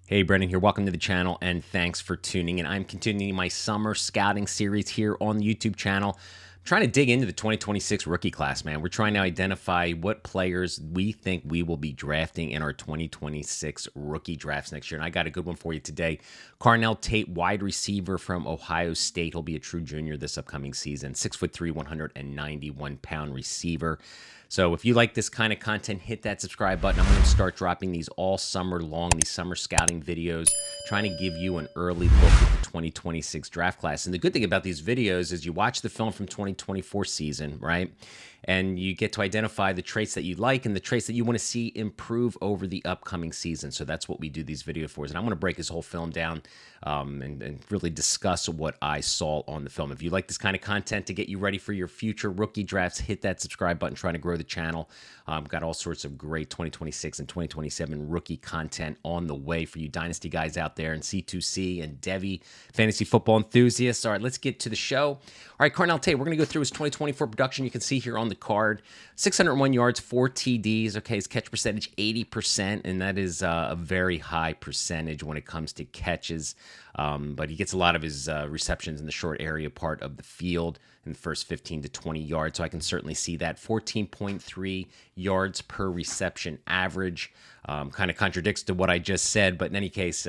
Hey, Brendan here. Welcome to the channel and thanks for tuning in. I'm continuing my summer scouting series here on the YouTube channel. I'm trying to dig into the 2026 rookie class, man. We're trying to identify what players we think we will be drafting in our 2026 rookie drafts next year. And I got a good one for you today. Carnell Tate, wide receiver from Ohio State. He'll be a true junior this upcoming season. 6'3", 191-pound receiver. So if you like this kind of content, hit that subscribe button. I'm going to start dropping these all summer long, these summer scouting videos, trying to give you an early look at the 2026 draft class. And the good thing about these videos is you watch the film from 2024 season, right? And you get to identify the traits that you like and the traits that you want to see improve over the upcoming season. So that's what we do these videos for. And I'm going to break this whole film down and really discuss what I saw on the film. If you like this kind of content to get you ready for your future rookie drafts, hit that subscribe button, trying to grow the channel. Got all sorts of great 2026 and 2027 rookie content on the way for you dynasty guys out there and C2C and Devy fantasy football enthusiasts. All right, let's get to the show. All right, Carnell Tate, we're going to go through his 2024 production. You can see here on the card, 601 yards, 4 TDs. Okay, his catch percentage, 80%, and that is a very high percentage when it comes to catches. But he gets a lot of his receptions in the short area part of the field in the first 15 to 20 yards. So I can certainly see that. 14.3 yards per reception average. Kind of contradicts to what I just said, but in any case,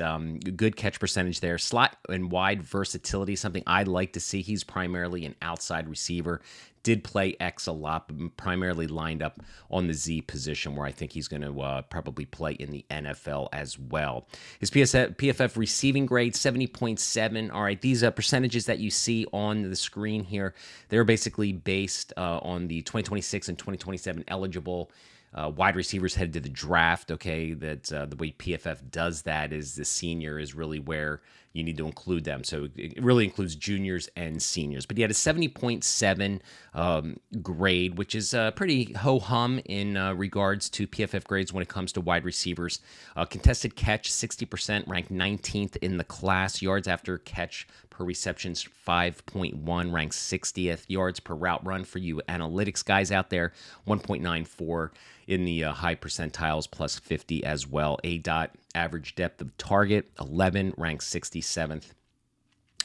good catch percentage there. Slot and wide versatility, something I like to see. He's primarily an outside receiver. Did play X a lot, but primarily lined up on the Z position, where I think he's going to probably play in the NFL as well. His PFF receiving grade, 70.7. All right, these percentages that you see on the screen here, they're basically based on the 2026 and 2027 eligible wide receivers headed to the draft. Okay, that the way PFF does that is the senior is really where you need to include them. So it really includes juniors and seniors. But he had a 70.7 grade, which is pretty ho-hum in regards to PFF grades when it comes to wide receivers. Contested catch, 60%, ranked 19th in the class. Yards after catch per receptions, 5.1, ranked 60th. Yards per route run for you analytics guys out there, 1.94 in the high percentiles, plus 50 as well. A-dot, average depth of target, 11, ranked 67th.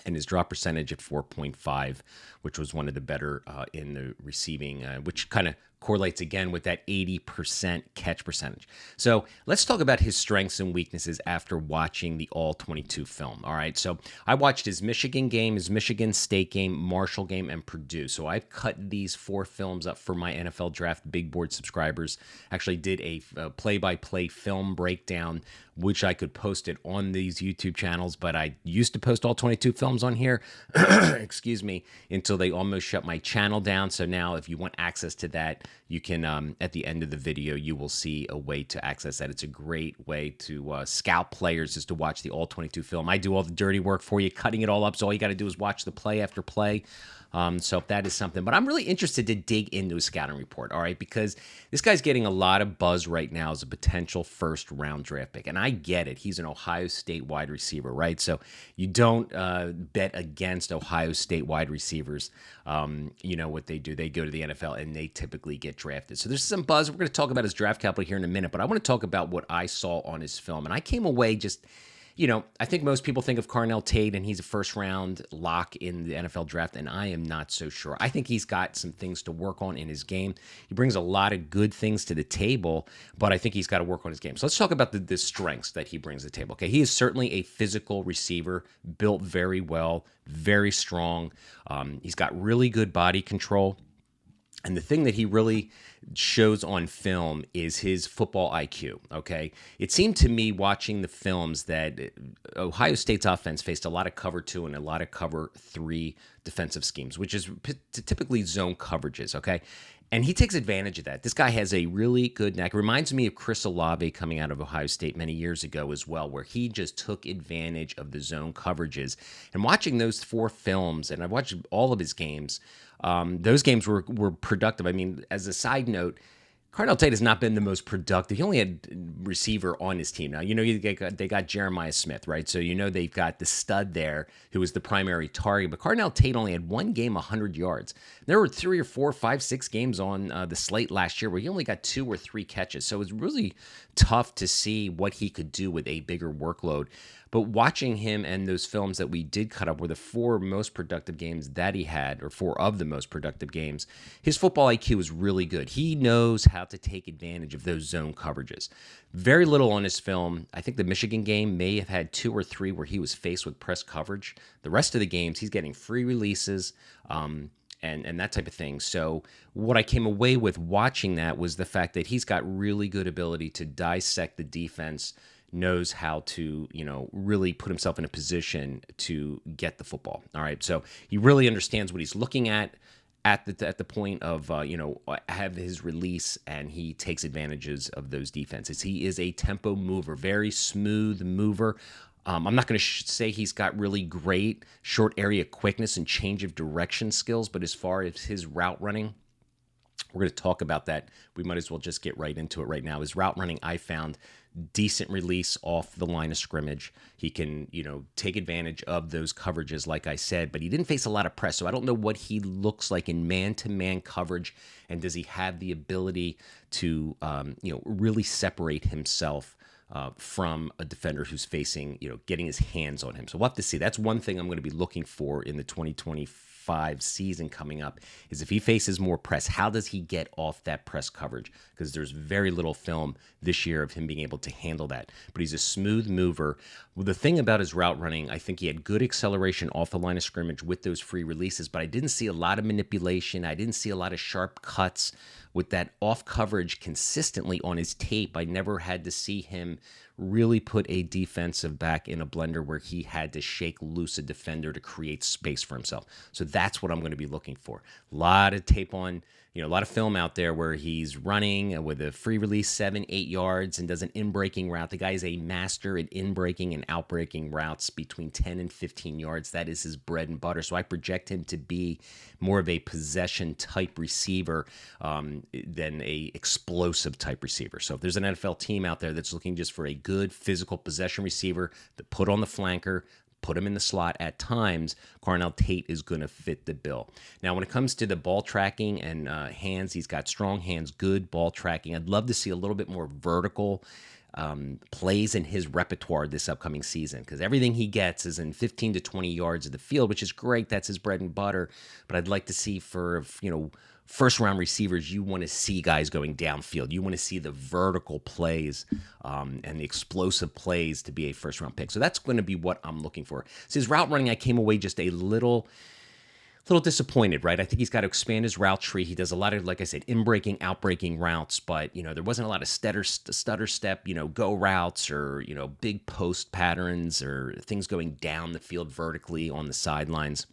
And his drop percentage at 4.5, which was one of the better in the receiving, which kind of correlates again with that 80% catch percentage. So let's talk about his strengths and weaknesses after watching the ALL22 film. All right, so I watched his Michigan game, his Michigan State game, Marshall game, and Purdue. So I've cut these 4 films up for my NFL Draft Big Board subscribers. Actually did a play-by-play film breakdown, which I could post it on these YouTube channels, but I used to post all 22 films on here, excuse me, until they almost shut my channel down. So now if you want access to that, you can, at the end of the video, you will see a way to access that. It's a great way to scout players, is to watch the ALL22 film. I do all the dirty work for you, cutting it all up, so all you got to do is watch the play after play. So that is something. But I'm really interested to dig into his scouting report, all right, because this guy's getting a lot of buzz right now as a potential first-round draft pick. And I get it. He's an Ohio State wide receiver, right? So you don't bet against Ohio State wide receivers. You know what they do. They go to the NFL, and they typically get drafted. So there's some buzz. We're going to talk about his draft capital here in a minute, but I want to talk about what I saw on his film. And I came away just... You know, I think most people think of Carnell Tate and he's a first-round lock in the NFL draft, and I am not so sure. I think he's got some things to work on in his game. He brings a lot of good things to the table, but I think he's got to work on his game. So let's talk about the strengths that he brings to the table. Okay, he is certainly a physical receiver, built very well, very strong. He's got really good body control. And the thing that he really shows on film is his football IQ, okay? It seemed to me watching the films that Ohio State's offense faced a lot of cover 2 and a lot of cover 3 defensive schemes, which is typically zone coverages, okay? And he takes advantage of that. This guy has a really good neck. It reminds me of Chris Olave coming out of Ohio State many years ago as well, where he just took advantage of the zone coverages. And watching those 4 films, and I've watched all of his games, those games were productive. I mean, as a side note, Carnell Tate has not been the most productive. He only had receiver on his team. Now, they got Jeremiah Smith, right? So, they've got the stud there who was the primary target. But Carnell Tate only had one game, 100 yards. There were 3 or 4, 5, 6 games on the slate last year where he only got 2 or 3 catches. So it was really tough to see what he could do with a bigger workload. But watching him and those films that we did cut up were the 4 most productive games that he had, or 4 of the most productive games. His football IQ is really good. He knows how to take advantage of those zone coverages. Very little on his film. I think the Michigan game may have had 2 or 3 where he was faced with press coverage. The rest of the games, he's getting free releases, and that type of thing. So what I came away with watching that was the fact that he's got really good ability to dissect the defense, knows how to, really put himself in a position to get the football. All right. So he really understands what he's looking at the point of, have his release, and he takes advantages of those defenses. He is a tempo mover, very smooth mover. I'm not going to say he's got really great short area quickness and change of direction skills, but as far as his route running, we're going to talk about that. We might as well just get right into it right now. His route running, I found decent release off the line of scrimmage. He can, take advantage of those coverages, like I said, but he didn't face a lot of press. So I don't know what he looks like in man-to-man coverage, and does he have the ability to, really separate himself from a defender who's facing, getting his hands on him. So we'll have to see. That's one thing I'm going to be looking for in the 2025 season coming up, is if he faces more press, how does he get off that press coverage? Because there's very little film this year of him being able to handle that. But he's a smooth mover. Well, the thing about his route running, I think he had good acceleration off the line of scrimmage with those free releases, but I didn't see a lot of manipulation. I didn't see a lot of sharp cuts with that off coverage consistently on his tape. I never had to see him really put a defensive back in a blender where he had to shake loose a defender to create space for himself. So that's what I'm going to be looking for. A lot of tape on, a lot of film out there where he's running with a free release 7, 8 yards and does an in-breaking route. The guy is a master at in-breaking and out-breaking routes between 10 and 15 yards. That is his bread and butter. So I project him to be more of a possession type receiver than a explosive type receiver. So if there's an NFL team out there that's looking just for a good physical possession receiver to put on the flanker, put him in the slot at times, Carnell Tate is going to fit the bill. Now, when it comes to the ball tracking and hands, he's got strong hands, good ball tracking. I'd love to see a little bit more vertical plays in his repertoire this upcoming season, because everything he gets is in 15 to 20 yards of the field, which is great. That's his bread and butter. But I'd like to see for, first round receivers, you want to see guys going downfield. You want to see the vertical plays and the explosive plays to be a first round pick. So that's going to be what I'm looking for. So his route running, I came away just a little disappointed, right? I think he's got to expand his route tree. He does a lot of, like I said, in-breaking, out-breaking routes, but, there wasn't a lot of stutter step, go routes or, big post patterns or things going down the field vertically on the sidelines.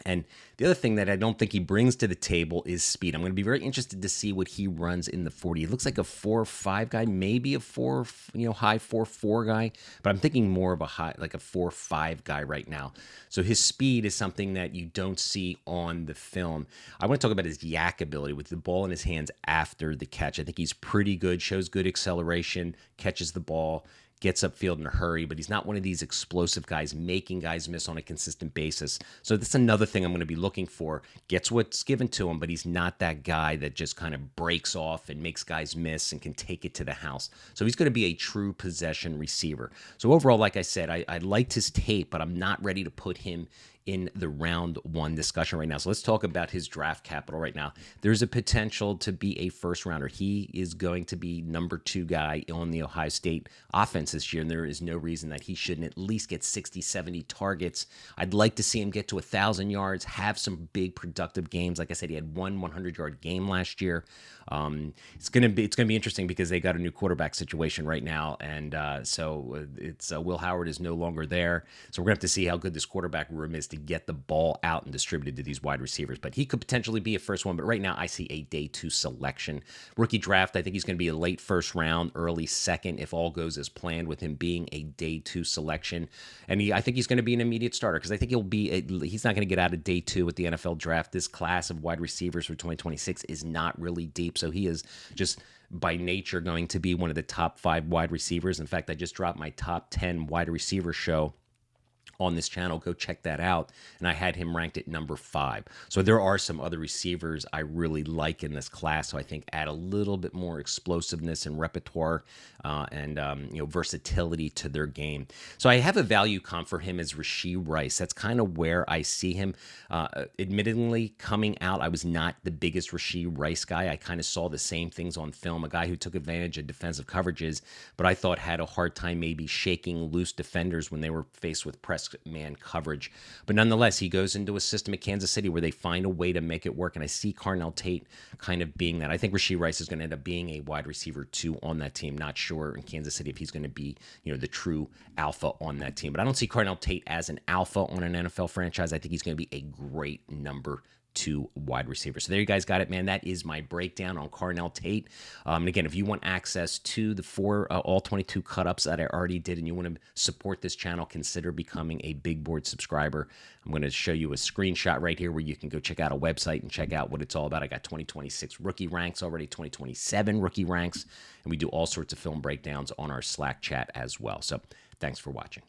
And the other thing that I don't think he brings to the table is speed. I'm going to be very interested to see what he runs in the 40. He looks like a 4.5 guy, maybe a high 4.4 guy, but I'm thinking more of a high, like a 4.5 guy right now. So his speed is something that you don't see on the film. I want to talk about his yak ability with the ball in his hands after the catch. I think he's pretty good, shows good acceleration, catches the ball, gets upfield in a hurry, but he's not one of these explosive guys making guys miss on a consistent basis. So that's another thing I'm going to be looking for. Gets what's given to him, but he's not that guy that just kind of breaks off and makes guys miss and can take it to the house. So he's going to be a true possession receiver. So overall, like I said, I liked his tape, but I'm not ready to put him in the round one discussion right now. So let's talk about his draft capital right now. There's a potential to be a first rounder. He is going to be number 2 guy on the Ohio State offense this year, and there is no reason that he shouldn't at least get 60, 70 targets. I'd like to see him get to 1,000 yards, have some big productive games. Like I said, he had one 100-yard game last year. It's gonna be interesting because they got a new quarterback situation right now, and so it's Will Howard is no longer there. So we're gonna have to see how good this quarterback room is to get the ball out and distributed to these wide receivers. But he could potentially be a first one. But right now, I see a day 2 selection. Rookie draft, I think he's going to be a late first round, early second, if all goes as planned, with him being a day 2 selection. And I think he's going to be an immediate starter, because I think he's not going to get out of day 2 with the NFL draft. This class of wide receivers for 2026 is not really deep. So he is just by nature going to be one of the top 5 wide receivers. In fact, I just dropped my top 10 wide receiver show on this channel. Go check that out. And I had him ranked at number 5. So there are some other receivers I really like in this class. So I think add a little bit more explosiveness and repertoire and versatility to their game. So I have a value comp for him as Rashee Rice. That's kind of where I see him. Admittedly, coming out, I was not the biggest Rashee Rice guy. I kind of saw the same things on film. A guy who took advantage of defensive coverages, but I thought had a hard time maybe shaking loose defenders when they were faced with press man coverage. But nonetheless, he goes into a system at Kansas City where they find a way to make it work. And I see Carnell Tate kind of being that. I think Rashee Rice is going to end up being a wide receiver 2 on that team. Not sure in Kansas City if he's going to be, the true alpha on that team. But I don't see Carnell Tate as an alpha on an NFL franchise. I think he's going to be a great number 2 wide receiver. So there you guys got it, man. That is my breakdown on Carnell Tate. And again, if you want access to the 4 ALL22 cut-ups that I already did and you want to support this channel, consider becoming a Big Board subscriber. I'm going to show you a screenshot right here where you can go check out a website and check out what it's all about. I got 2026 rookie ranks already, 2027 rookie ranks, and we do all sorts of film breakdowns on our Slack chat as well. So thanks for watching.